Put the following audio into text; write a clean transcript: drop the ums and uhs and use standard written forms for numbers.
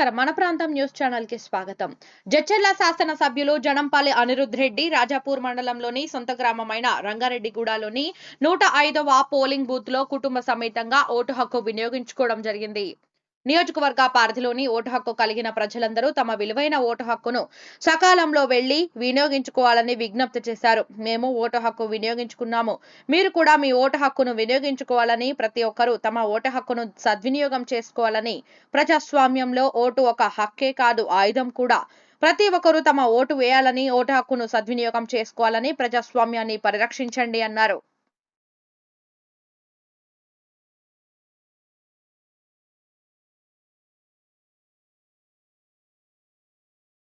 నమస్కారం. మన ప్రాంతం న్యూస్ ఛానల్ కి స్వాగతం. జడ్చర్ల శాసన సభ్యులు జనంపల్లి అనిరుద్ రెడ్డి రాజాపూర్ మండలంలోని సొంత గ్రామమైన రంగారెడ్డిగూడలోని 105వ పోలింగ్ బూత్ లో కుటుంబ సమేతంగా ఓటు హక్కు వినియోగించుకోవడం జరిగింది. నియోజకవర్గ పరిధిలోని ఓటు హక్కు కలిగిన ప్రజలందరూ తమ విలువైన ఓటు హక్కును సకాలంలో వెళ్లి వినియోగించుకోవాలని విజ్ఞప్తి చేశారు. మేము ఓటు హక్కు వినియోగించుకున్నాము, మీరు కూడా మీ ఓటు హక్కును వినియోగించుకోవాలని, ప్రతి ఒక్కరూ తమ ఓటు హక్కును సద్వినియోగం చేసుకోవాలని, ప్రజాస్వామ్యంలో ఓటు ఒక హక్కే కాదు ఆయుధం కూడా, ప్రతి ఒక్కరూ తమ ఓటు వేయాలని, ఓటు హక్కును సద్వినియోగం చేసుకోవాలని, ప్రజాస్వామ్యాన్ని పరిరక్షించండి అన్నారు.